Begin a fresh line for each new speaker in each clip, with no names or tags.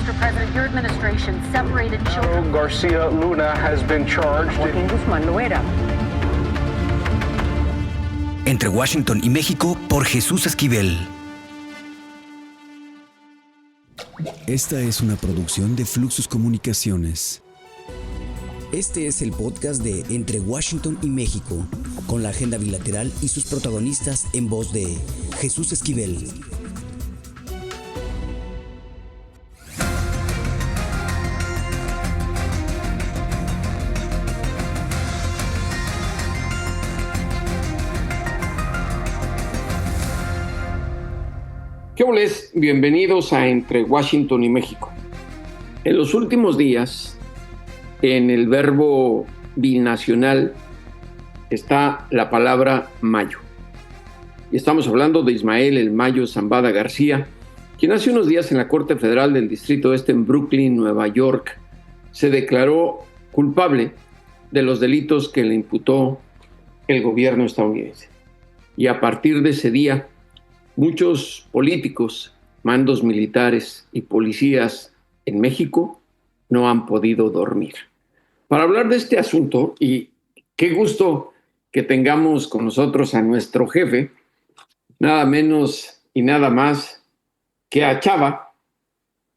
Mr. President, your administration separated children.
Garcia Luna has been charged.
Joaquín Guzmán Loera.
Entre Washington y México, por Jesús Esquivel.
Esta es una producción de Fluxus Comunicaciones. Este es el podcast de Entre Washington y México, con la agenda bilateral y sus protagonistas en voz de Jesús Esquivel.
¿Qué holes? Bienvenidos a Entre Washington y México. En los últimos días, en el verbo binacional está la palabra mayo. Y estamos hablando de Ismael El Mayo Zambada García, quien hace unos días en la Corte Federal del Distrito Este en Brooklyn, Nueva York, se declaró culpable de los delitos que le imputó el gobierno estadounidense. Y a partir de ese día, muchos políticos, mandos militares y policías en México no han podido dormir. Para hablar de este asunto, y qué gusto que tengamos con nosotros a nuestro jefe, nada menos y nada más que a Chava.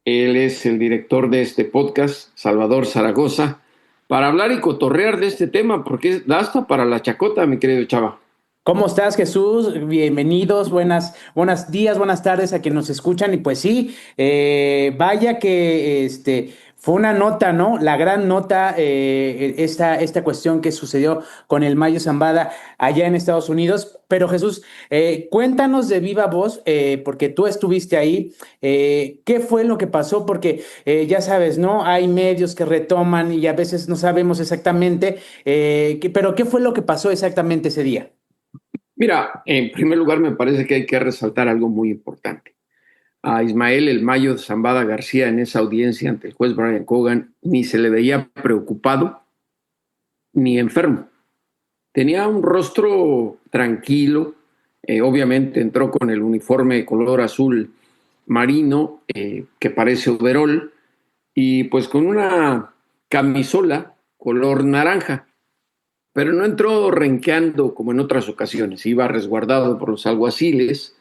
Él es el director de este podcast, Salvador Zaragoza, para hablar y cotorrear de este tema, porque da hasta para la chacota, mi querido Chava.
¿Cómo estás, Jesús? Bienvenidos, buenos días, buenas tardes a quienes nos escuchan. Y pues sí, vaya que fue una nota, ¿no? La gran nota, esta cuestión que sucedió con el Mayo Zambada allá en Estados Unidos. Pero Jesús, cuéntanos de viva voz, porque tú estuviste ahí, ¿qué fue lo que pasó? Porque ya sabes, ¿no? Hay medios que retoman y a veces no sabemos exactamente, pero ¿qué fue lo que pasó exactamente ese día?
Mira, en primer lugar me parece que hay que resaltar algo muy importante. A Ismael El Mayo Zambada García en esa audiencia ante el juez Brian Cogan ni se le veía preocupado ni enfermo. Tenía un rostro tranquilo, obviamente entró con el uniforme color azul marino, que parece overol, y pues con una camisola color naranja. Pero no entró renqueando como en otras ocasiones, iba resguardado por los alguaciles,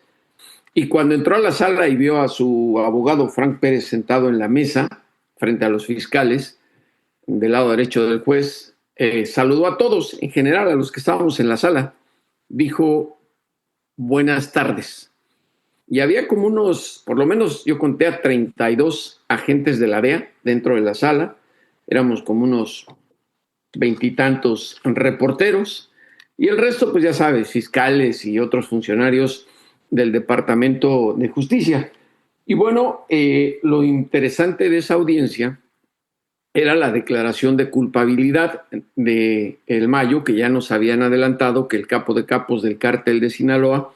y cuando entró a la sala y vio a su abogado Frank Pérez sentado en la mesa frente a los fiscales del lado derecho del juez, saludó a todos, en general a los que estábamos en la sala, dijo buenas tardes. Y había como unos, por lo menos yo conté a 32 agentes de la DEA dentro de la sala, éramos como unos 20 y tantos reporteros, y el resto, pues ya sabes, fiscales y otros funcionarios del Departamento de Justicia. Y bueno, lo interesante de esa audiencia era la declaración de culpabilidad de El Mayo, que ya nos habían adelantado que el capo de capos del cártel de Sinaloa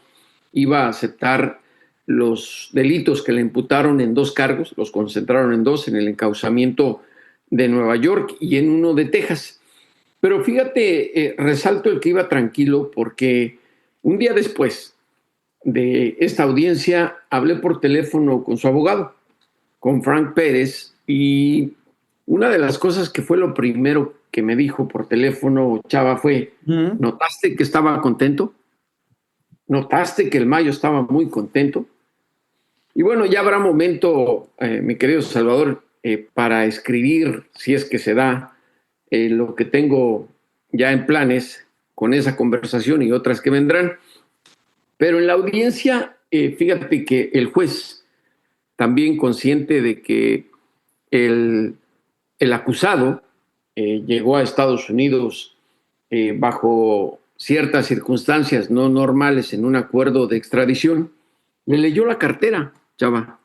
iba a aceptar los delitos que le imputaron en 2 cargos, los concentraron en 2, en el encauzamiento de Nueva York y en uno de Texas. Pero fíjate, resalto el que iba tranquilo porque un día después de esta audiencia hablé por teléfono con su abogado, con Frank Pérez, y una de las cosas que fue lo primero que me dijo por teléfono, Chava, fue, ¿notaste que estaba contento? ¿Notaste que el Mayo estaba muy contento? Y bueno, ya habrá momento, mi querido Salvador, para escribir, si es que se da, lo que tengo ya en planes con esa conversación y otras que vendrán. Pero en la audiencia, fíjate que el juez, también consciente de que el acusado llegó a Estados Unidos bajo ciertas circunstancias no normales en un acuerdo de extradición, le leyó la cartera, Chava.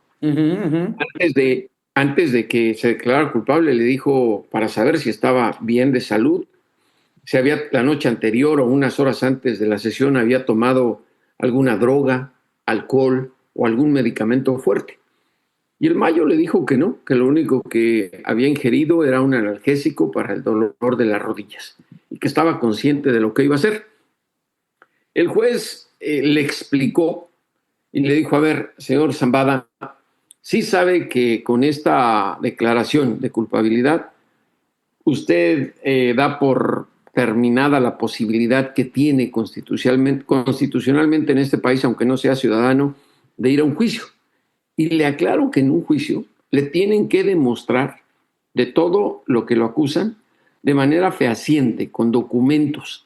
Antes de que se declarara culpable, le dijo para saber si estaba bien de salud, si había la noche anterior o unas horas antes de la sesión había tomado alguna droga, alcohol o algún medicamento fuerte. Y el Mayo le dijo que no, que lo único que había ingerido era un analgésico para el dolor de las rodillas y que estaba consciente de lo que iba a hacer. El juez le explicó y le dijo, a ver, señor Zambada, sí sabe que con esta declaración de culpabilidad usted da por terminada la posibilidad que tiene constitucionalmente en este país, aunque no sea ciudadano, de ir a un juicio. Y le aclaro que en un juicio le tienen que demostrar de todo lo que lo acusan de manera fehaciente, con documentos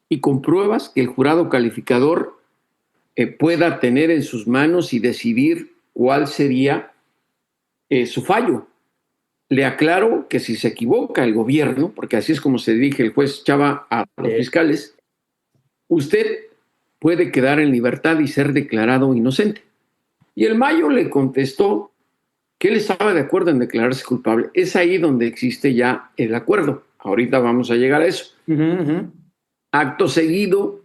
y con pruebas que el jurado calificador pueda tener en sus manos y decidir cuál sería su fallo. Le aclaro que si se equivoca el gobierno, porque así es como se dirige el juez Chava a los fiscales, usted puede quedar en libertad y ser declarado inocente. Y el Mayo le contestó que él estaba de acuerdo en declararse culpable. Es ahí donde existe ya el acuerdo. Ahorita vamos a llegar a eso. Acto seguido,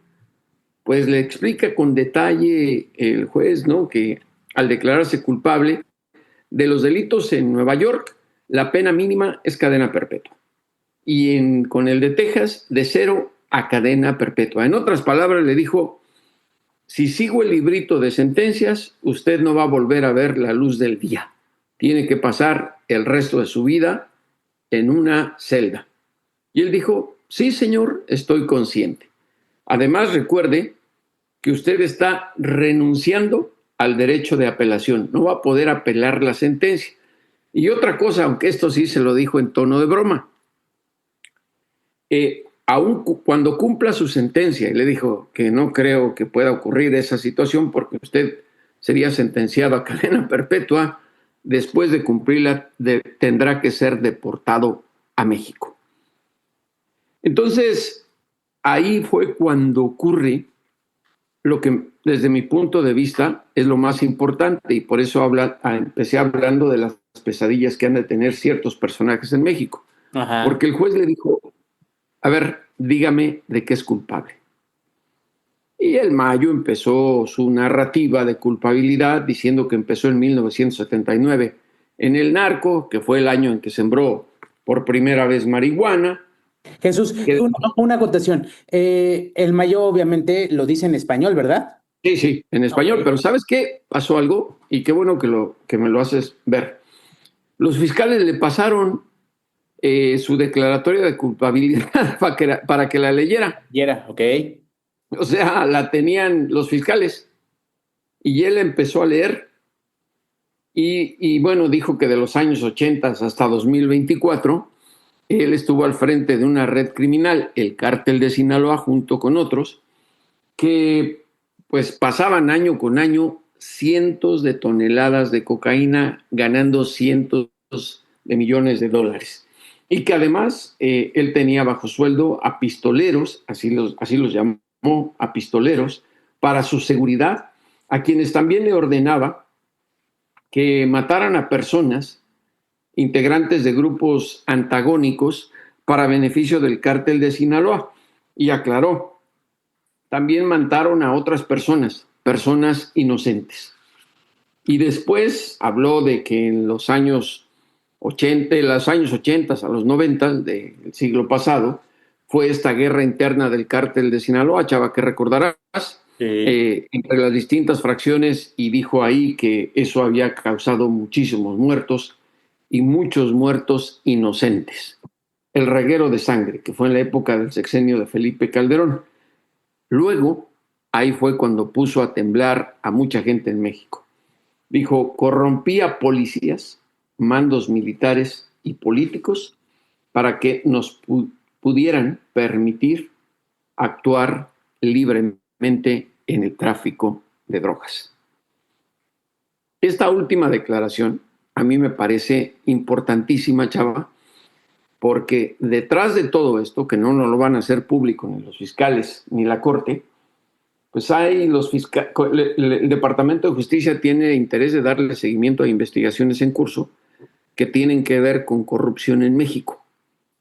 pues le explica con detalle el juez, ¿no?, que al declararse culpable de los delitos en Nueva York, la pena mínima es cadena perpetua. Y con el de Texas, de 0 a cadena perpetua. En otras palabras, le dijo: si sigo el librito de sentencias, usted no va a volver a ver la luz del día. Tiene que pasar el resto de su vida en una celda. Y él dijo: sí, señor, estoy consciente. Además, recuerde que usted está renunciando al derecho de apelación. No va a poder apelar la sentencia. Y otra cosa, aunque esto sí se lo dijo en tono de broma, aun cuando cumpla su sentencia, y le dijo que no creo que pueda ocurrir esa situación porque usted sería sentenciado a cadena perpetua, después de cumplirla tendrá que ser deportado a México. Entonces, ahí fue cuando ocurre lo que desde mi punto de vista es lo más importante, y por eso empecé hablando de las pesadillas que han de tener ciertos personajes en México. Ajá. Porque el juez le dijo: a ver, dígame de qué es culpable. Y el Mayo empezó su narrativa de culpabilidad diciendo que empezó en 1979 en el narco, que fue el año en que sembró por primera vez marihuana.
Jesús, una acotación. El Mayo obviamente lo dice en español, ¿verdad?
Sí, en español. Okay. Pero ¿sabes qué? Pasó algo, y qué bueno que me lo haces ver. Los fiscales le pasaron su declaratoria de culpabilidad para que la leyera.
Ok.
O sea, la tenían los fiscales. Y él empezó a leer. Y bueno, dijo que de los años 80 hasta 2024, él estuvo al frente de una red criminal, el Cártel de Sinaloa, junto con otros, que pues pasaban año con año cientos de toneladas de cocaína, ganando cientos de millones de dólares. Y que además él tenía bajo sueldo a pistoleros, así los llamó, a pistoleros, para su seguridad, a quienes también le ordenaba que mataran a personas integrantes de grupos antagónicos para beneficio del Cártel de Sinaloa. Y aclaró: también mataron a otras personas inocentes. Y después habló de que en los años 80 a los 90 del siglo pasado fue esta guerra interna del Cártel de Sinaloa, Chava, que recordarás, entre las distintas fracciones, y dijo ahí que eso había causado muchísimos muertos y muchos muertos inocentes. El reguero de sangre, que fue en la época del sexenio de Felipe Calderón. Luego, ahí fue cuando puso a temblar a mucha gente en México. Dijo: corrompía policías, mandos militares y políticos para que nos pudieran permitir actuar libremente en el tráfico de drogas. Esta última declaración a mí me parece importantísima, Chava, porque detrás de todo esto, que no lo van a hacer público ni los fiscales ni la Corte, pues hay el Departamento de Justicia tiene interés de darle seguimiento a investigaciones en curso que tienen que ver con corrupción en México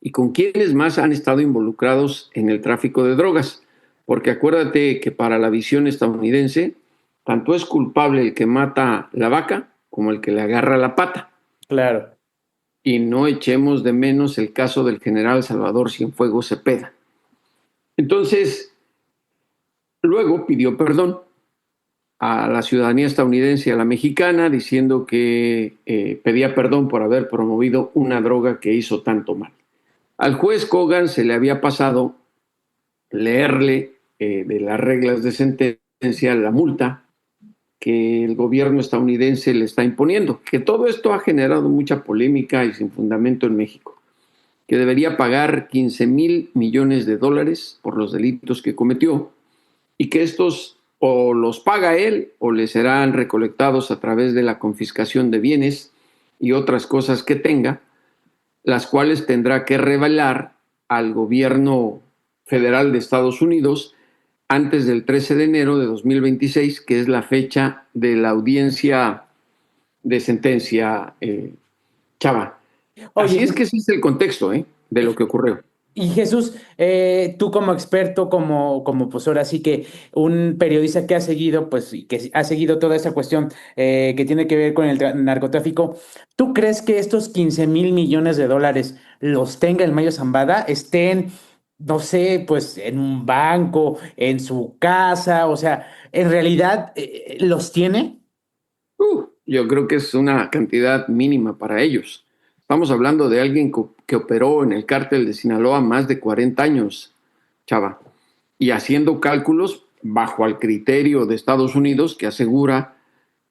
y con quienes más han estado involucrados en el tráfico de drogas. Porque acuérdate que para la visión estadounidense, tanto es culpable el que mata la vaca como el que le agarra la pata.
Claro.
Y no echemos de menos el caso del general Salvador Cienfuegos Cepeda. Entonces, luego pidió perdón a la ciudadanía estadounidense y a la mexicana, diciendo que pedía perdón por haber promovido una droga que hizo tanto mal. Al juez Kogan se le había pasado leerle de las reglas de sentencia la multa que el gobierno estadounidense le está imponiendo, que todo esto ha generado mucha polémica y sin fundamento en México, que debería pagar 15,000 millones de dólares por los delitos que cometió y que estos o los paga él o le serán recolectados a través de la confiscación de bienes y otras cosas que tenga, las cuales tendrá que revelar al gobierno federal de Estados Unidos antes del 13 de enero de 2026, que es la fecha de la audiencia de sentencia, Chava.
Oye,
Así es que ese es el contexto de lo que ocurrió.
y Jesús, tú como experto, como pues ahora sí que un periodista que ha seguido, pues, y que ha seguido toda esa cuestión que tiene que ver con el narcotráfico, ¿tú crees que estos 15,000 millones de dólares los tenga el Mayo Zambada? Estén, no sé, pues en un banco, en su casa, o sea, ¿en realidad los tiene?
Yo creo que es una cantidad mínima para ellos. Estamos hablando de alguien que operó en el cártel de Sinaloa más de 40 años, Chava, y haciendo cálculos bajo el criterio de Estados Unidos, que asegura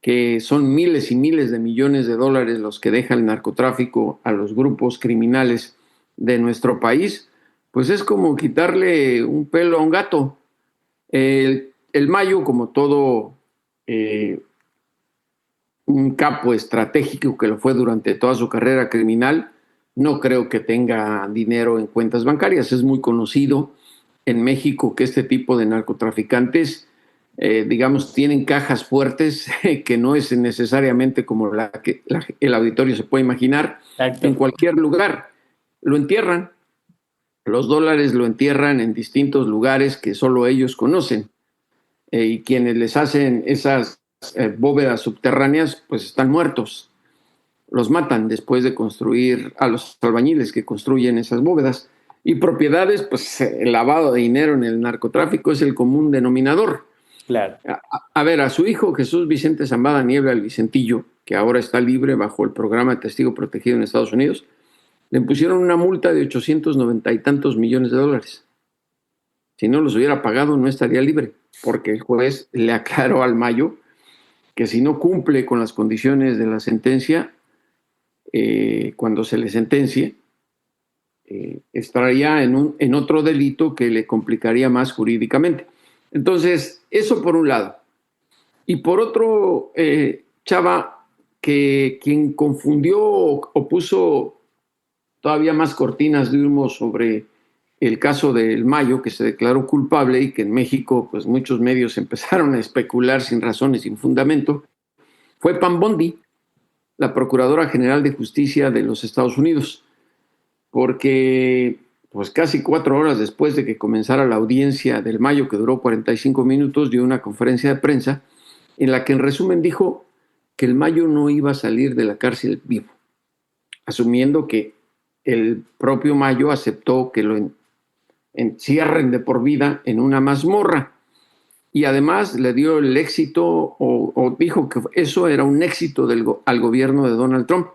que son miles y miles de millones de dólares los que deja el narcotráfico a los grupos criminales de nuestro país, pues es como quitarle un pelo a un gato. El Mayo, como todo un capo estratégico que lo fue durante toda su carrera criminal, no creo que tenga dinero en cuentas bancarias. Es muy conocido en México que este tipo de narcotraficantes, digamos, tienen cajas fuertes que no es necesariamente como la que el auditorio se puede imaginar.
Exacto.
En cualquier lugar. Lo entierran. Los dólares lo entierran en distintos lugares que solo ellos conocen. Y quienes les hacen esas bóvedas subterráneas, pues están muertos. Los matan después de construir, a los albañiles que construyen esas bóvedas. Y propiedades, pues el lavado de dinero en el narcotráfico es el común denominador.
Claro.
A ver, a su hijo Jesús Vicente Zambada Niebla, el Vicentillo, que ahora está libre bajo el programa de testigo protegido en Estados Unidos, le impusieron una multa de 890 y tantos millones de dólares. Si no los hubiera pagado, no estaría libre, porque el juez le aclaró al Mayo que si no cumple con las condiciones de la sentencia, cuando se le sentencie, estaría en otro delito que le complicaría más jurídicamente. Entonces, eso por un lado. Y por otro, Chava, que quien confundió o puso todavía más cortinas de humo sobre el caso del Mayo, que se declaró culpable y que en México pues muchos medios empezaron a especular sin razón y sin fundamento, fue Pam Bondi, la Procuradora General de Justicia de los Estados Unidos, porque pues casi 4 horas después de que comenzara la audiencia del Mayo, que duró 45 minutos, dio una conferencia de prensa en la que en resumen dijo que el Mayo no iba a salir de la cárcel vivo, asumiendo que el propio Mayo aceptó que lo encierren de por vida en una mazmorra, y además le dio el éxito o dijo que eso era un éxito al gobierno de Donald Trump.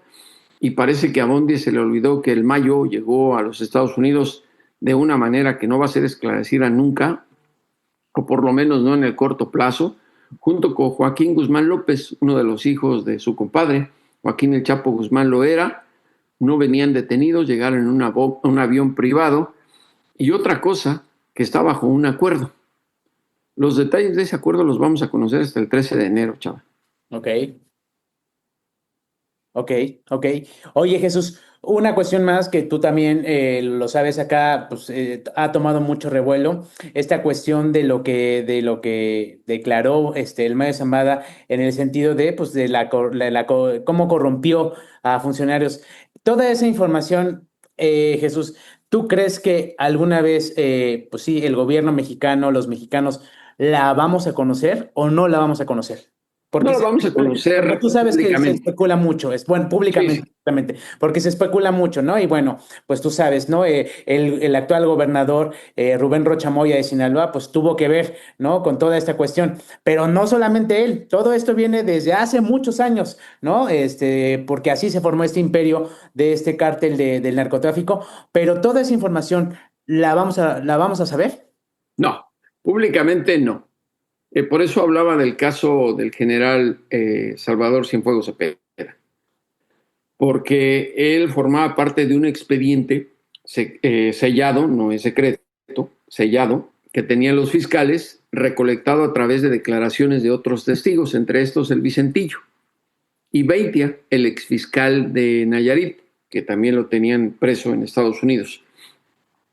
Y parece que a Bondi se le olvidó que el Mayo llegó a los Estados Unidos de una manera que no va a ser esclarecida nunca, o por lo menos no en el corto plazo, junto con Joaquín Guzmán López, uno de los hijos de su compadre. Joaquín El Chapo Guzmán lo era, no venían detenidos, llegaron en un avión privado. Y otra cosa, que está bajo un acuerdo. Los detalles de ese acuerdo los vamos a conocer hasta el 13 de enero, chaval.
Ok. Oye, Jesús, una cuestión más que tú también lo sabes acá, pues ha tomado mucho revuelo, esta cuestión de lo que declaró el Mayo Zambada en el sentido de, pues, de cómo corrompió a funcionarios. Toda esa información, Jesús, ¿tú crees que alguna vez, pues sí, el gobierno mexicano, los mexicanos, la vamos a conocer o no la vamos a conocer?
No lo vamos a conocer
porque tú sabes que se
públicamente.
especula mucho, es bueno, públicamente,
Sí.
públicamente, porque se especula mucho, ¿no? Y bueno, pues tú sabes, ¿no? El actual gobernador Rubén Rocha Moya de Sinaloa, pues tuvo que ver, ¿no? Con toda esta cuestión. Pero no solamente él, todo esto viene desde hace muchos años, ¿no? Porque así se formó este imperio de este cártel del narcotráfico, pero toda esa información la vamos a saber.
No, públicamente no. Por eso hablaba del caso del general Salvador Cienfuegos Cepeda, porque él formaba parte de un expediente sellado, no es secreto, sellado, que tenían los fiscales, recolectado a través de declaraciones de otros testigos, entre estos el Vicentillo, y Beitia, el exfiscal de Nayarit, que también lo tenían preso en Estados Unidos.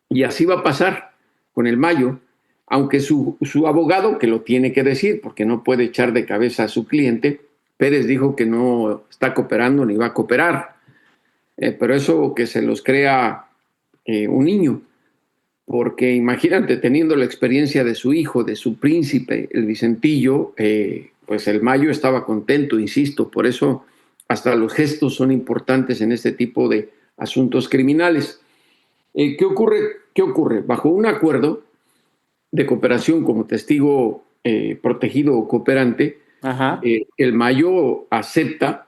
Y así va a pasar con el Mayo, aunque su abogado, que lo tiene que decir, porque no puede echar de cabeza a su cliente, Pérez dijo que no está cooperando ni va a cooperar. Pero eso que se los crea un niño, porque imagínate, teniendo la experiencia de su hijo, de su príncipe, el Vicentillo, pues el Mayo estaba contento, insisto, por eso hasta los gestos son importantes en este tipo de asuntos criminales. ¿Qué ocurre? Bajo un acuerdo de cooperación como testigo protegido o cooperante,
Ajá.
el Mayo acepta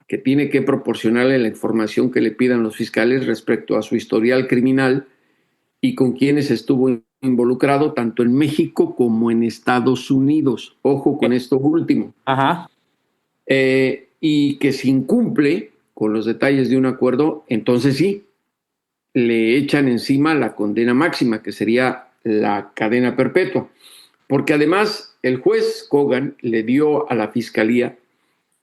que tiene que proporcionarle la información que le pidan los fiscales respecto a su historial criminal y con quienes estuvo involucrado tanto en México como en Estados Unidos. Ojo con esto último.
Ajá.
Y que si incumple con los detalles de un acuerdo, entonces sí, le echan encima la condena máxima, que sería la cadena perpetua. Porque además el juez Kogan le dio a la fiscalía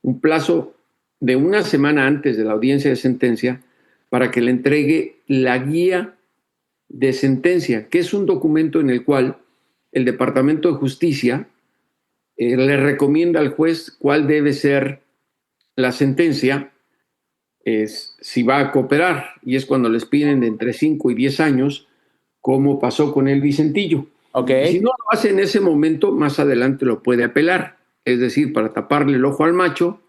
un plazo de una semana antes de la audiencia de sentencia para que le entregue la guía de sentencia, que es un documento en el cual el Departamento de Justicia le recomienda al juez cuál debe ser la sentencia, si va a cooperar, y es cuando les piden de entre 5 y 10 años, como pasó con el Vicentillo.
Ok.
Y si no lo hace en ese momento, más adelante lo puede apelar, es decir, para taparle el ojo al macho,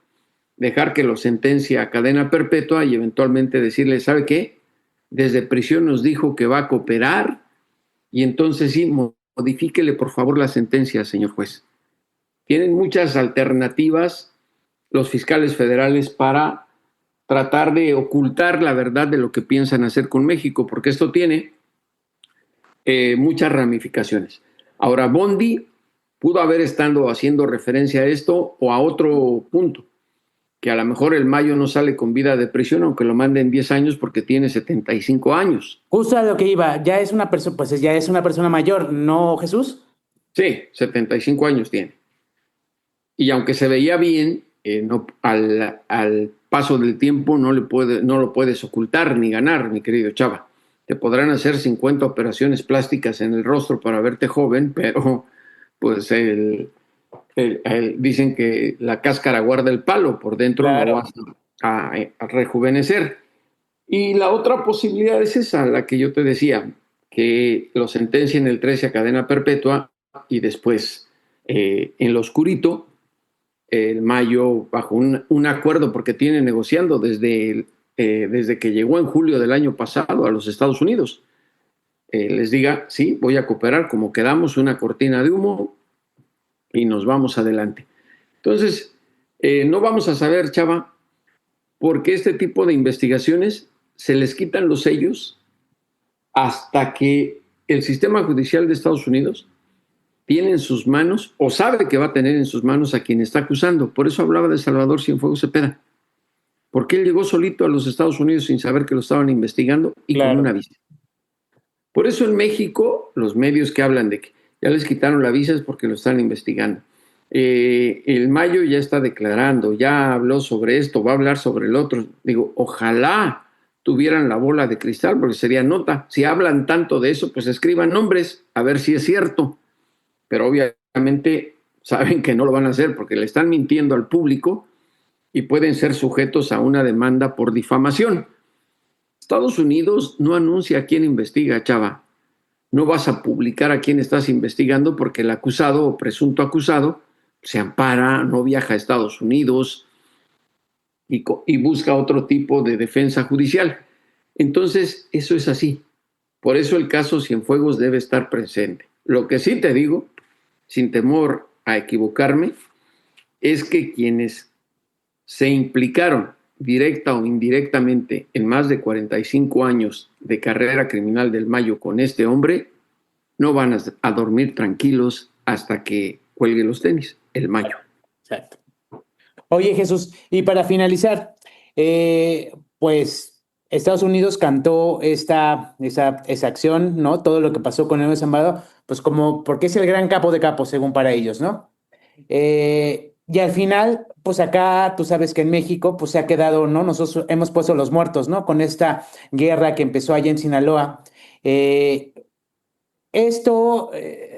dejar que lo sentencie a cadena perpetua y eventualmente decirle, ¿sabe qué? Desde prisión nos dijo que va a cooperar y entonces sí, modifíquele por favor la sentencia, señor juez. Tienen muchas alternativas los fiscales federales para tratar de ocultar la verdad de lo que piensan hacer con México, porque esto tiene muchas ramificaciones. Ahora, Bondi pudo haber estado haciendo referencia a esto o a otro punto, que a lo mejor el Mayo no sale con vida de prisión, aunque lo manden 10 años porque tiene 75 años.
Justo a lo que iba, ya es una persona, pues ya es una persona mayor, ¿no, Jesús?
Sí, 75 años tiene. Y aunque se veía bien, al paso del tiempo no lo puedes ocultar ni ganar, mi querido Chava. Te podrán hacer 50 operaciones plásticas en el rostro para verte joven, pero pues dicen que la cáscara guarda el palo, por dentro
Claro.
no vas a rejuvenecer. Y la otra posibilidad es esa, la que yo te decía, que lo sentencien el 13 a cadena perpetua y después en lo oscurito, el Mayo, bajo un acuerdo, porque tiene negociando desde que llegó en julio del año pasado a los Estados Unidos, les diga, sí, voy a cooperar, como quedamos, una cortina de humo y nos vamos adelante. Entonces, no vamos a saber, Chava, porque este tipo de investigaciones se les quitan los sellos hasta que el sistema judicial de Estados Unidos tiene en sus manos, o sabe que va a tener en sus manos a quien está acusando. Por eso hablaba de Salvador Cienfuegos Cepeda, porque él llegó solito a los Estados Unidos sin saber que lo estaban investigando y
Claro.
con una visa. Por eso en México, los medios que hablan de que ya les quitaron la visa es porque lo están investigando. El Mayo ya está declarando, ya habló sobre esto, va a hablar sobre el otro. Digo, ojalá tuvieran la bola de cristal, porque sería nota. Si hablan tanto de eso, pues escriban nombres, a ver si es cierto. Pero obviamente saben que no lo van a hacer porque le están mintiendo al público y pueden ser sujetos a una demanda por difamación. Estados Unidos no anuncia a quién investiga, Chava. No vas a publicar a quién estás investigando porque el acusado o presunto acusado se ampara, no viaja a Estados Unidos y busca otro tipo de defensa judicial. Entonces, eso es así. Por eso el caso Cienfuegos debe estar presente. Lo que sí te digo, sin temor a equivocarme, es que quienes se implicaron directa o indirectamente en más de 45 años de carrera criminal del Mayo con este hombre, no van a dormir tranquilos hasta que cuelgue los tenis, el Mayo.
Exacto. Oye, Jesús, y para finalizar, pues Estados Unidos cantó esa acción, ¿no? Todo lo que pasó con el Zambada, pues como porque es el gran capo de capos, según para ellos, ¿no? Y al final, pues acá, tú sabes que en México, pues se ha quedado, ¿no? Nosotros hemos puesto los muertos, ¿no? Con esta guerra que empezó allá en Sinaloa.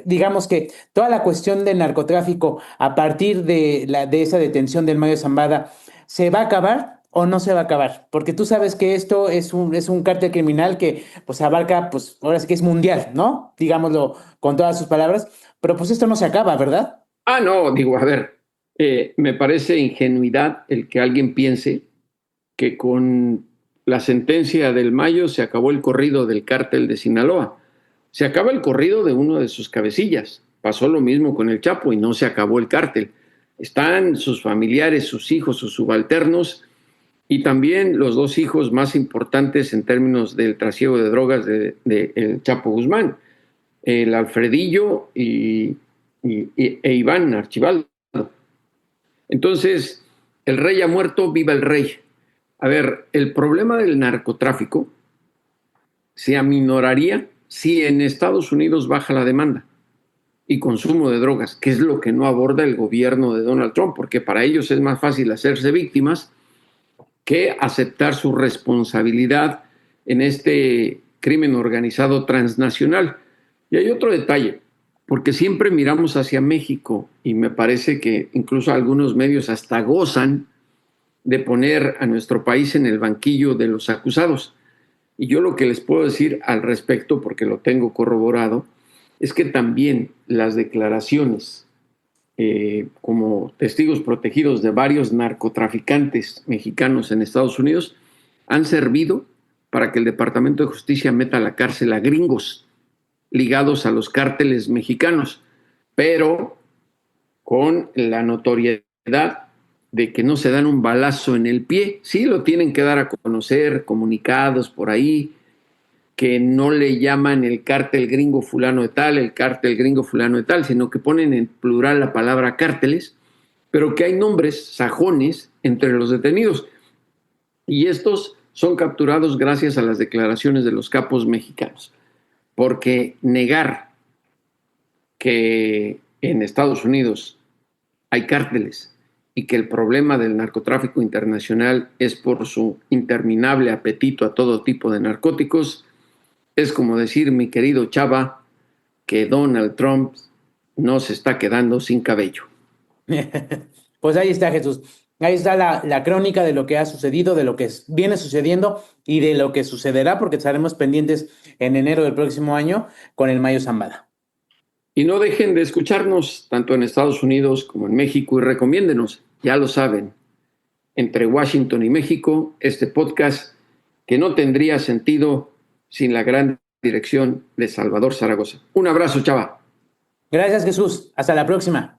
Digamos que toda la cuestión del narcotráfico a partir de esa detención del Mayo Zambada, ¿se va a acabar o no se va a acabar? Porque tú sabes que esto es un cártel criminal que pues abarca, pues ahora sí que es mundial, ¿no? Digámoslo con todas sus palabras, pero pues esto no se acaba, ¿verdad?
No, digo, a ver, me parece ingenuidad el que alguien piense que con la sentencia del Mayo se acabó el corrido del cártel de Sinaloa. Se acaba el corrido de uno de sus cabecillas. Pasó lo mismo con el Chapo y no se acabó el cártel. Están sus familiares, sus hijos, sus subalternos y también los dos hijos más importantes en términos del trasiego de drogas de el Chapo Guzmán, el Alfredillo e Iván Archibaldo. Entonces, el rey ha muerto, viva el rey. A ver, el problema del narcotráfico se aminoraría si en Estados Unidos baja la demanda y consumo de drogas, que es lo que no aborda el gobierno de Donald Trump, porque para ellos es más fácil hacerse víctimas que aceptar su responsabilidad en este crimen organizado transnacional. Y hay otro detalle, porque siempre miramos hacia México y me parece que incluso algunos medios hasta gozan de poner a nuestro país en el banquillo de los acusados. Y yo lo que les puedo decir al respecto, porque lo tengo corroborado, es que también las declaraciones como testigos protegidos de varios narcotraficantes mexicanos en Estados Unidos han servido para que el Departamento de Justicia meta a la cárcel a gringos ligados a los cárteles mexicanos, pero con la notoriedad de que no se dan un balazo en el pie. Sí lo tienen que dar a conocer, comunicados por ahí, que no le llaman el cártel gringo fulano de tal, el cártel gringo fulano de tal, sino que ponen en plural la palabra cárteles, pero que hay nombres sajones entre los detenidos. Y estos son capturados gracias a las declaraciones de los capos mexicanos. Porque negar que en Estados Unidos hay cárteles y que el problema del narcotráfico internacional es por su interminable apetito a todo tipo de narcóticos, es como decir, mi querido Chava, que Donald Trump no se está quedando sin cabello.
Pues ahí está, Jesús. Ahí está la crónica de lo que ha sucedido, de lo que viene sucediendo y de lo que sucederá, porque estaremos pendientes en enero del próximo año con el Mayo Zambada.
Y no dejen de escucharnos tanto en Estados Unidos como en México y recomiéndenos, ya lo saben, Entre Washington y México, este podcast que no tendría sentido sin la gran dirección de Salvador Zaragoza. Un abrazo, Chava.
Gracias, Jesús. Hasta la próxima.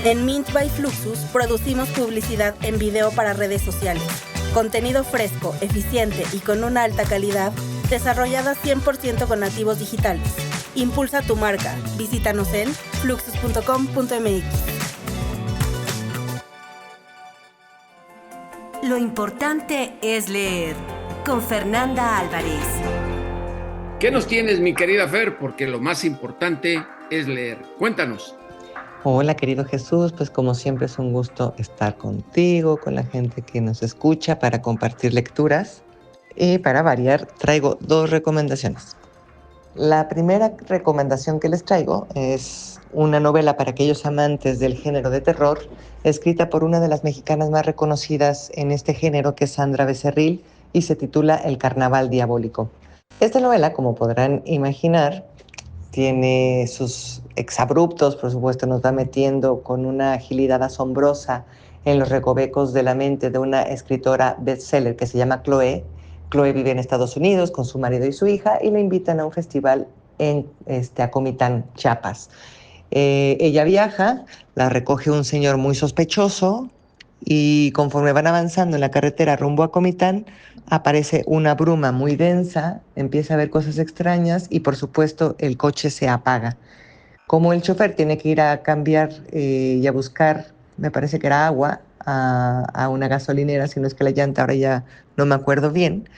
En Mint by Fluxus producimos publicidad en video para redes sociales. Contenido fresco, eficiente y con una alta calidad, desarrollada 100% con nativos digitales. Impulsa tu marca. Visítanos en fluxus.com.mx.
Lo importante es leer. Con Fernanda Álvarez.
¿Qué nos tienes, mi querida Fer? Porque lo más importante es leer. Cuéntanos.
Hola, querido Jesús, pues como siempre es un gusto estar contigo, con la gente que nos escucha para compartir lecturas. Y para variar, traigo 2 recomendaciones. La primera recomendación que les traigo es una novela para aquellos amantes del género de terror, escrita por una de las mexicanas más reconocidas en este género, que es Sandra Becerril, y se titula El Carnaval Diabólico. Esta novela, como podrán imaginar, tiene sus exabruptos, por supuesto, nos va metiendo con una agilidad asombrosa en los recovecos de la mente de una escritora bestseller que se llama Chloe. Chloe vive en Estados Unidos con su marido y su hija y la invitan a un festival en Acomitán, Chiapas. Ella viaja, la recoge un señor muy sospechoso y conforme van avanzando en la carretera rumbo a Comitán, aparece una bruma muy densa, empieza a ver cosas extrañas y por supuesto el coche se apaga. Como el chofer tiene que ir a cambiar y a buscar, me parece que era agua, a una gasolinera, si no es que la llanta, ahora ya no me acuerdo bien,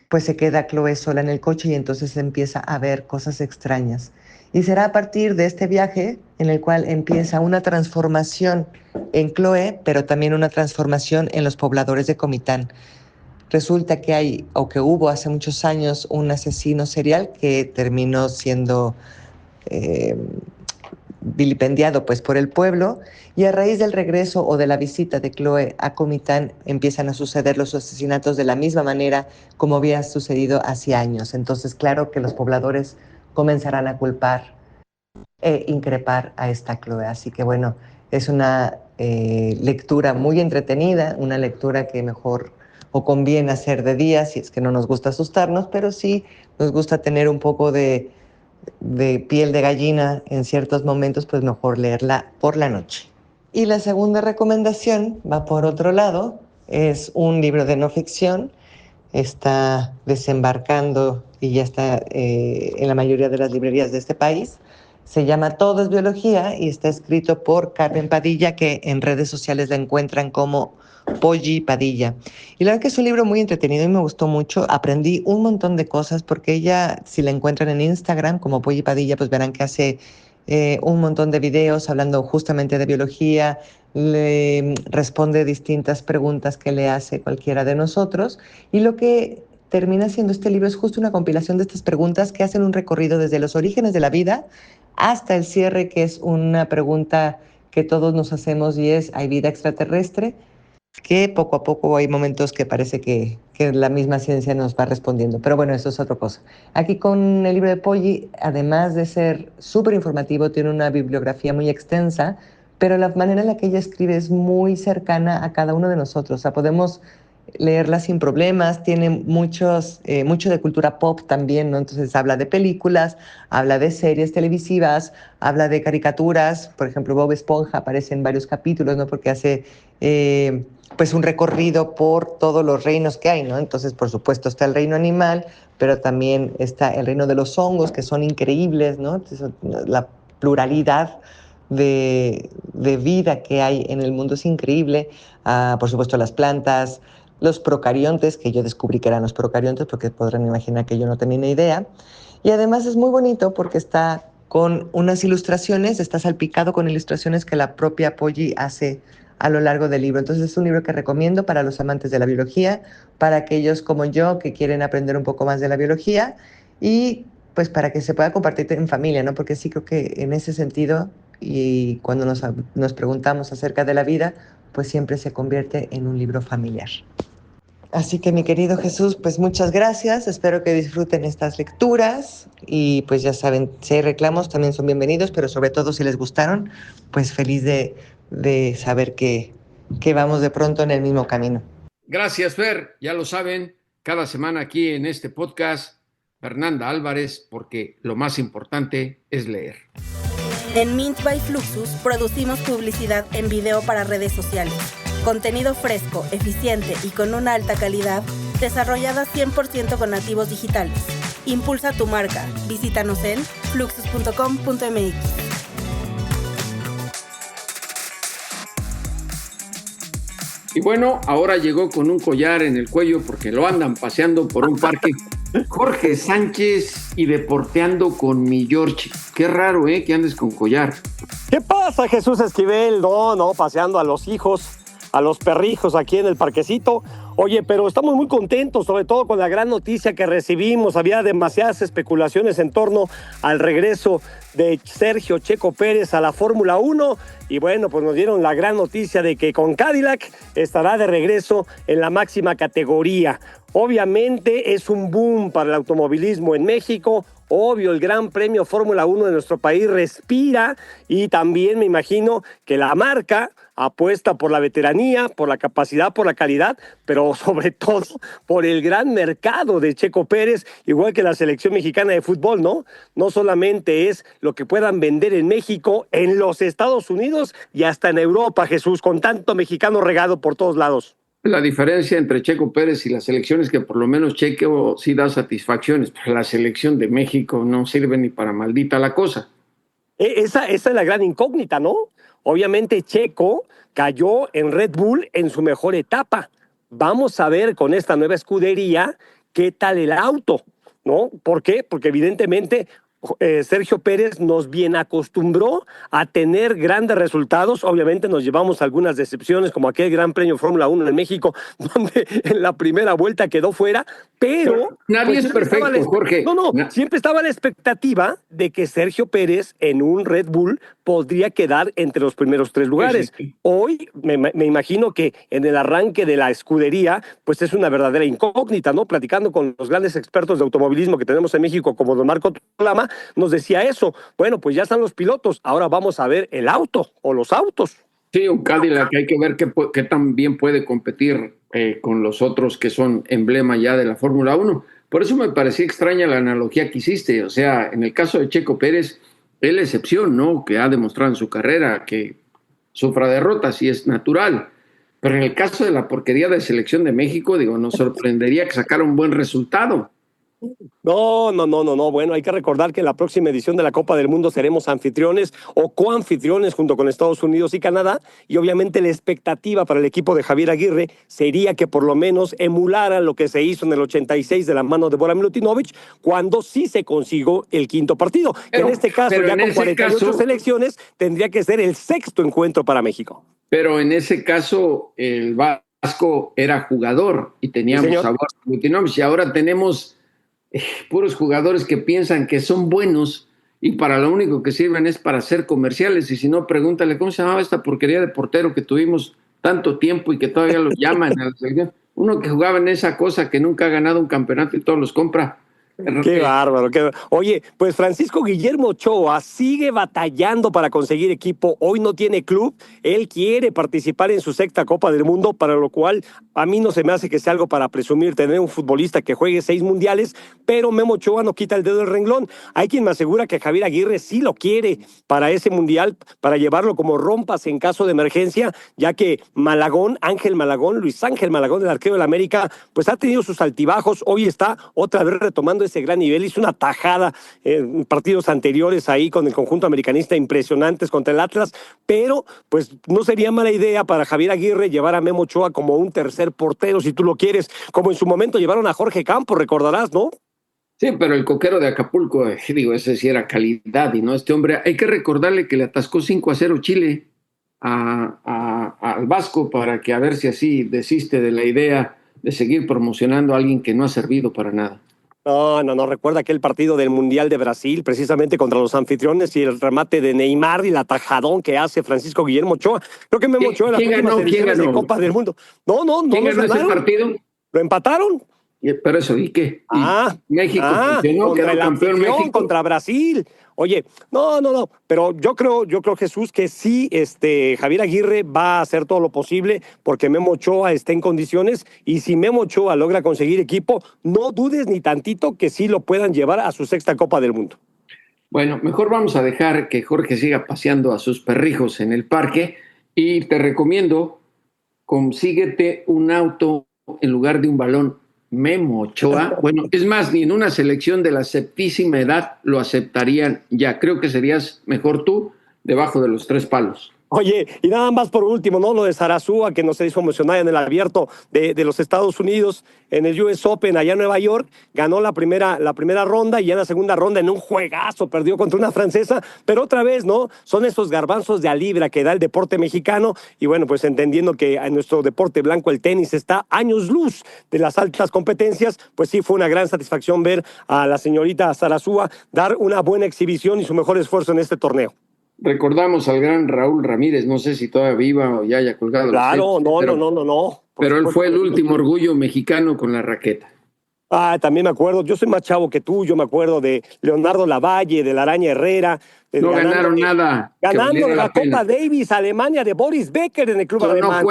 pues se queda Chloe sola en el coche y entonces empieza a ver cosas extrañas. Y será a partir de este viaje en el cual empieza una transformación en Chloe, pero también una transformación en los pobladores de Comitán. Resulta que hay, o que hubo hace muchos años, un asesino serial que terminó siendo vilipendiado pues por el pueblo, y a raíz del regreso o de la visita de Chloe a Comitán empiezan a suceder los asesinatos de la misma manera como había sucedido hace años. Entonces, claro que los pobladores comenzarán a culpar e increpar a esta Chloe. Así que bueno, es una lectura muy entretenida, una lectura que mejor o conviene hacer de día si es que no nos gusta asustarnos, pero sí nos gusta tener un poco de piel de gallina en ciertos momentos, pues mejor leerla por la noche. Y la segunda recomendación va por otro lado, es un libro de no ficción, está desembarcando y ya está en la mayoría de las librerías de este país. Se llama Todo es Biología y está escrito por Carmen Padilla, que en redes sociales la encuentran como Polly Padilla. Y la verdad que es un libro muy entretenido y me gustó mucho. Aprendí un montón de cosas porque ella, si la encuentran en Instagram como Polly Padilla, pues verán que hace un montón de videos hablando justamente de biología, le responde distintas preguntas que le hace cualquiera de nosotros. Y lo que termina siendo este libro es justo una compilación de estas preguntas que hacen un recorrido desde los orígenes de la vida hasta el cierre, que es una pregunta que todos nos hacemos y es, ¿hay vida extraterrestre? Que poco a poco hay momentos que parece que la misma ciencia nos va respondiendo. Pero bueno, eso es otra cosa. Aquí con el libro de Polly, además de ser súper informativo, tiene una bibliografía muy extensa, pero la manera en la que ella escribe es muy cercana a cada uno de nosotros. O sea, podemos leerla sin problemas, tiene mucho de cultura pop también, ¿no? Entonces habla de películas, habla de series televisivas, habla de caricaturas, por ejemplo, Bob Esponja aparece en varios capítulos, ¿no? Porque hace pues un recorrido por todos los reinos que hay, ¿no? Entonces, por supuesto, está el reino animal, pero también está el reino de los hongos, que son increíbles, ¿no? Entonces, la pluralidad de vida que hay en el mundo es increíble. Por supuesto, las plantas, los procariontes, que yo descubrí que eran los procariontes, porque podrán imaginar que yo no tenía ni idea. Y además es muy bonito porque está con unas ilustraciones, está salpicado con ilustraciones que la propia Polly hace a lo largo del libro. Entonces es un libro que recomiendo para los amantes de la biología, para aquellos como yo que quieren aprender un poco más de la biología y pues para que se pueda compartir en familia, ¿no? Porque sí creo que en ese sentido, y cuando nos preguntamos acerca de la vida, pues siempre se convierte en un libro familiar. Así que mi querido Jesús, pues muchas gracias, espero que disfruten estas lecturas y pues ya saben, si hay reclamos también son bienvenidos, pero sobre todo si les gustaron, pues feliz de saber que vamos de pronto en el mismo camino.
Gracias, Fer, ya lo saben, cada semana aquí en este podcast, Fernanda Álvarez, porque lo más importante es leer.
En Mint by Fluxus producimos publicidad en video para redes sociales. Contenido fresco, eficiente y con una alta calidad, desarrollada 100% con nativos digitales. Impulsa tu marca. Visítanos en fluxus.com.mx.
Y bueno, ahora llegó con un collar en el cuello porque lo andan paseando por un parque. Jorge Sánchez y deporteando con mi George. Qué raro, que andes con collar.
¿Qué pasa, Jesús Esquivel? No, paseando a los hijos, a los perrijos aquí en el parquecito. Oye, pero estamos muy contentos, sobre todo con la gran noticia que recibimos. Había demasiadas especulaciones en torno al regreso de Sergio Checo Pérez a la Fórmula 1. Y bueno, pues nos dieron la gran noticia de que con Cadillac estará de regreso en la máxima categoría. Obviamente es un boom para el automovilismo en México. obvio, el Gran Premio Fórmula 1 de nuestro país respira y también me imagino que la marca apuesta por la veteranía, por la capacidad, por la calidad, pero sobre todo por el gran mercado de Checo Pérez, igual que la selección mexicana de fútbol, ¿no? No solamente es lo que puedan vender en México, en los Estados Unidos y hasta en Europa, Jesús, con tanto mexicano regado por todos lados.
La diferencia entre Checo Pérez y la selección es que por lo menos Checo sí da satisfacciones, pero la selección de México no sirve ni para maldita la cosa.
Esa es la gran incógnita, ¿no? Obviamente Checo cayó en Red Bull en su mejor etapa. Vamos a ver con esta nueva escudería qué tal el auto, ¿no? ¿Por qué? Porque evidentemente Sergio Pérez nos bien acostumbró a tener grandes resultados. Obviamente nos llevamos algunas decepciones, como aquel Gran Premio Fórmula 1 en México, donde en la primera vuelta quedó fuera, pero
nadie es perfecto, Jorge.
Siempre estaba la expectativa de que Sergio Pérez en un Red Bull podría quedar entre los primeros 3 lugares. Sí. Hoy me imagino que en el arranque de la escudería, pues es una verdadera incógnita, ¿no? Platicando con los grandes expertos de automovilismo que tenemos en México, como don Marco Tolama, nos decía eso. Bueno, pues ya están los pilotos, ahora vamos a ver el auto o los autos.
Sí, un Cadillac, hay que ver qué tan bien puede competir con los otros que son emblema ya de la Fórmula 1. Por eso me parecía extraña la analogía que hiciste. O sea, en el caso de Checo Pérez, es la excepción, ¿no? Que ha demostrado en su carrera que sufra derrotas y es natural. Pero en el caso de la porquería de selección de México, digo, nos sorprendería que sacara un buen resultado.
No. Bueno, hay que recordar que en la próxima edición de la Copa del Mundo seremos anfitriones o coanfitriones junto con Estados Unidos y Canadá, y obviamente la expectativa para el equipo de Javier Aguirre sería que por lo menos emulara lo que se hizo en el 86 de la mano de Bora Milutinovic, cuando sí se consiguió el 5º partido. Pero, que en este caso, ya con 48 selecciones, tendría que ser el 6º encuentro para México.
Pero en ese caso, el Vasco era jugador y teníamos a Bora Milutinovic, y ahora tenemos puros jugadores que piensan que son buenos y para lo único que sirven es para hacer comerciales. Y si no, pregúntale cómo se llamaba esta porquería de portero que tuvimos tanto tiempo y que todavía lo llaman a la selección. Uno que jugaba en esa cosa que nunca ha ganado un campeonato y todos los compra.
Qué bárbaro. Oye, pues Francisco Guillermo Ochoa sigue batallando para conseguir equipo. Hoy no tiene club. Él quiere participar en su 6ª Copa del Mundo, para lo cual a mí no se me hace que sea algo para presumir tener un futbolista que juegue 6 mundiales, pero Memo Ochoa no quita el dedo del renglón. Hay quien me asegura que Javier Aguirre sí lo quiere para ese mundial, para llevarlo como rompas en caso de emergencia, ya que Luis Ángel Malagón, el arquero del América, pues ha tenido sus altibajos. Hoy está otra vez retomando ese gran nivel, hizo una tajada en partidos anteriores ahí con el conjunto americanista impresionantes contra el Atlas, pero pues no sería mala idea para Javier Aguirre llevar a Memo Ochoa como un tercer portero, si tú lo quieres, como en su momento llevaron a Jorge Campos, recordarás, ¿no?
Sí, pero el coquero de Acapulco, ese sí era calidad, y no este hombre. Hay que recordarle que le atascó 5-0 Chile al Vasco, para que a ver si así desiste de la idea de seguir promocionando a alguien que no ha servido para nada.
No, recuerda aquel partido del Mundial de Brasil, precisamente contra los anfitriones, y el remate de Neymar y el atajadón que hace Francisco Guillermo Ochoa. Creo que Memo Ochoa en las últimas ediciones de Copa del Mundo. No
¿Quién ganó ese partido?
¿Lo empataron?
Pero eso, ¿y qué? México
contra el anfitrión, contra Brasil. Oye, no, pero yo creo, Jesús, que sí, Javier Aguirre va a hacer todo lo posible porque Memo Ochoa esté en condiciones, y si Memo Ochoa logra conseguir equipo, no dudes ni tantito que sí lo puedan llevar a su 6ª Copa del Mundo.
Bueno, mejor vamos a dejar que Jorge siga paseando a sus perrijos en el parque, y te recomiendo, consíguete un auto en lugar de un balón. Memo Ochoa, bueno, es más, ni en una selección de la 7ª edad lo aceptarían ya. Creo que serías mejor tú debajo de los 3 palos.
Oye, y nada más por último, ¿no? Lo de Sarasúa, que nos hizo emocionar en el abierto de los Estados Unidos, en el US Open allá en Nueva York, ganó la primera ronda, y ya en la segunda ronda, en un juegazo, perdió contra una francesa, pero otra vez, ¿no? Son esos garbanzos de a libra que da el deporte mexicano, y bueno, pues entendiendo que en nuestro deporte blanco, el tenis, está años luz de las altas competencias, pues sí fue una gran satisfacción ver a la señorita Sarasúa dar una buena exhibición y su mejor esfuerzo en este torneo.
Recordamos al gran Raúl Ramírez, no sé si todavía viva o ya haya colgado.
Claro, no.
Pero él fue el último orgullo mexicano con la raqueta.
Ah, también me acuerdo, yo soy más chavo que tú, yo me acuerdo de Leonardo Lavalle, de la Araña Herrera.
No ganaron nada.
Ganando la
pena.
Copa Davis a Alemania de Boris Becker en el club alemán.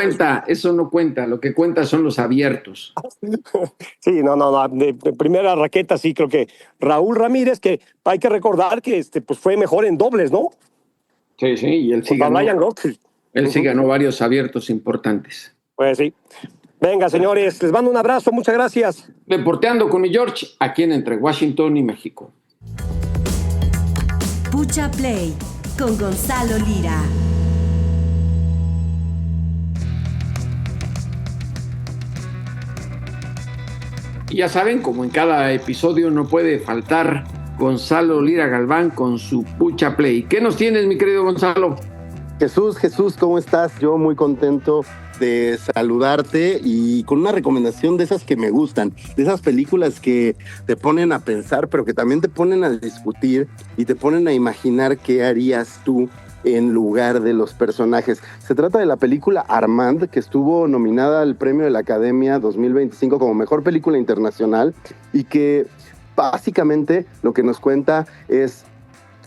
Eso no cuenta. Lo que cuenta son los abiertos.
Sí, no. De primera raqueta sí creo que Raúl Ramírez, que hay que recordar que pues fue mejor en dobles, ¿no?
Sí, y él sí ganó. Él sí ganó varios abiertos importantes.
Pues sí. Venga, señores, les mando un abrazo, muchas gracias.
Deporteando con mi George, aquí en Entre Washington y México.
Pucha Play con Gonzalo Lira.
Y ya saben, como en cada episodio no puede faltar Gonzalo Lira Galván con su Pucha Play. ¿Qué nos tienes, mi querido Gonzalo?
Jesús, ¿cómo estás? Yo muy contento de saludarte y con una recomendación de esas que me gustan, de esas películas que te ponen a pensar, pero que también te ponen a discutir y te ponen a imaginar qué harías tú en lugar de los personajes. Se trata de la película Armand, que estuvo nominada al Premio de la Academia 2025 como Mejor Película Internacional y que básicamente lo que nos cuenta es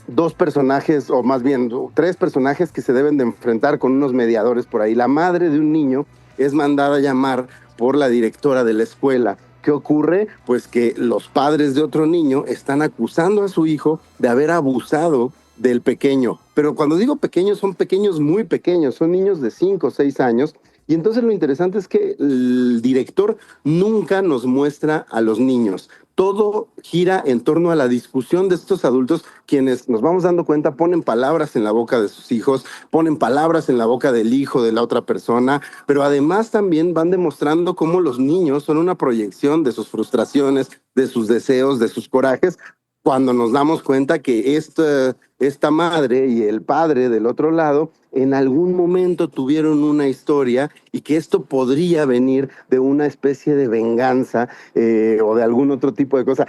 dos personajes, o más bien tres personajes que se deben de enfrentar con unos mediadores por ahí. La madre de un niño es mandada a llamar por la directora de la escuela. ¿Qué ocurre? Pues que los padres de otro niño están acusando a su hijo de haber abusado del pequeño. Pero cuando digo pequeños, son pequeños muy pequeños, son niños de 5 o 6 años. Y entonces lo interesante es que el director nunca nos muestra a los niños. Todo gira en torno a la discusión de estos adultos, quienes nos vamos dando cuenta ponen palabras en la boca de sus hijos, ponen palabras en la boca del hijo de la otra persona, pero además también van demostrando cómo los niños son una proyección de sus frustraciones, de sus deseos, de sus corajes, cuando nos damos cuenta que esta madre y el padre del otro lado en algún momento tuvieron una historia y que esto podría venir de una especie de venganza o de algún otro tipo de cosa.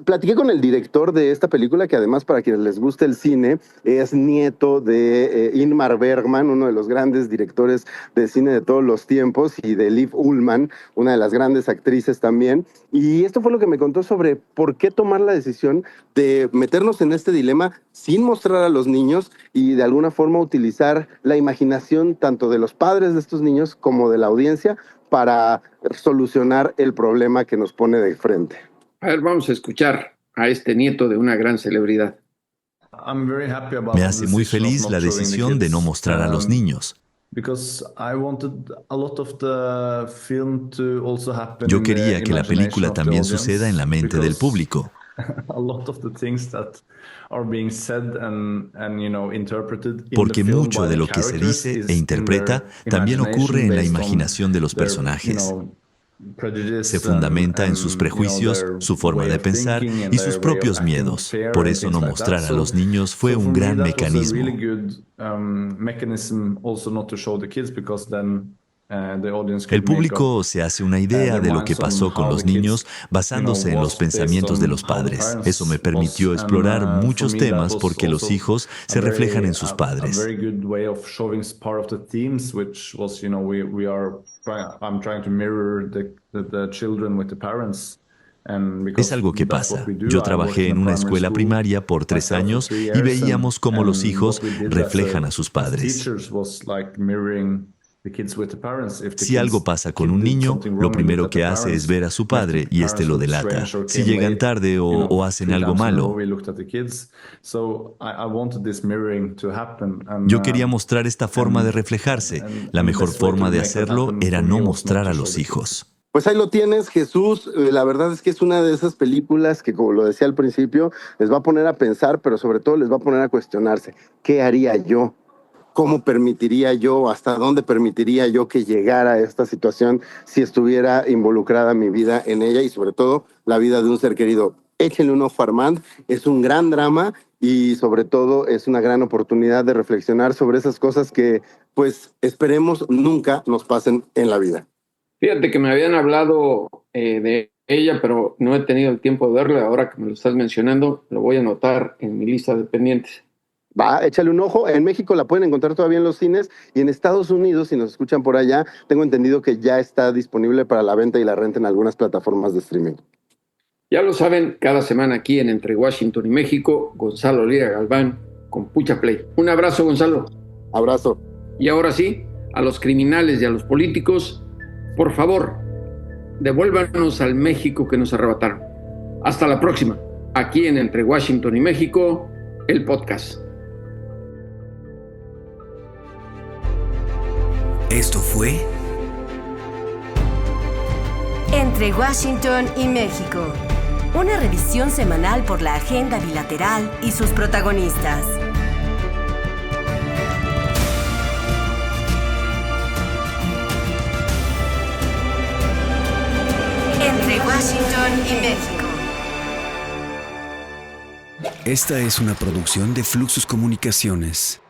Platiqué con el director de esta película, que además para quienes les gusta el cine, es nieto de Ingmar Bergman, uno de los grandes directores de cine de todos los tiempos, y de Liv Ullmann, una de las grandes actrices también. Y esto fue lo que me contó sobre por qué tomar la decisión de meternos en este dilema sin mostrar a los niños y de alguna forma utilizar la imaginación tanto de los padres de estos niños como de la audiencia para solucionar el problema que nos pone de frente.
A ver, vamos a escuchar a este nieto de una gran celebridad.
Me hace muy feliz la decisión de no mostrar a los niños. Yo quería que la película también suceda en la mente del público. Porque mucho de lo que se dice e interpreta también ocurre en la imaginación de los personajes. Se fundamenta en sus prejuicios, su forma de pensar y sus propios miedos. Por eso no mostrar a los niños fue un gran mecanismo. El público se hace una idea de lo que pasó con los niños basándose en los pensamientos de los padres. Eso me permitió explorar muchos temas porque los hijos se reflejan en sus padres. Es algo que pasa. Yo trabajé en una escuela primaria por 3 años y veíamos cómo los hijos reflejan a sus padres. Si algo pasa con un niño, lo primero que hace es ver a su padre y este lo delata. Si llegan tarde o hacen algo malo. Yo quería mostrar esta forma de reflejarse. La mejor forma de hacerlo era no mostrar a los hijos.
Pues ahí lo tienes, Jesús. La verdad es que es una de esas películas que, como lo decía al principio, les va a poner a pensar, pero sobre todo les va a poner a cuestionarse. ¿Qué haría yo? ¿Cómo permitiría yo, hasta dónde permitiría yo que llegara a esta situación si estuviera involucrada mi vida en ella y sobre todo la vida de un ser querido? Échenle un ojo a Armand, es un gran drama y sobre todo es una gran oportunidad de reflexionar sobre esas cosas que pues esperemos nunca nos pasen en la vida.
Fíjate que me habían hablado de ella, pero no he tenido el tiempo de verla. Ahora que me lo estás mencionando, lo voy a anotar en mi lista de pendientes.
Va, échale un ojo. En México la pueden encontrar todavía en los cines y en Estados Unidos, si nos escuchan por allá, tengo entendido que ya está disponible para la venta y la renta en algunas plataformas de streaming.
Ya lo saben, cada semana aquí en Entre Washington y México, Gonzalo Lira Galván con Pucha Play. Un abrazo, Gonzalo.
Abrazo.
Y ahora sí, a los criminales y a los políticos, por favor, devuélvanos al México que nos arrebataron. Hasta la próxima, aquí en Entre Washington y México, el podcast.
Esto fue
Entre Washington y México. Una revisión semanal por la agenda bilateral y sus protagonistas. Entre Washington y México.
Esta es una producción de Fluxus Comunicaciones.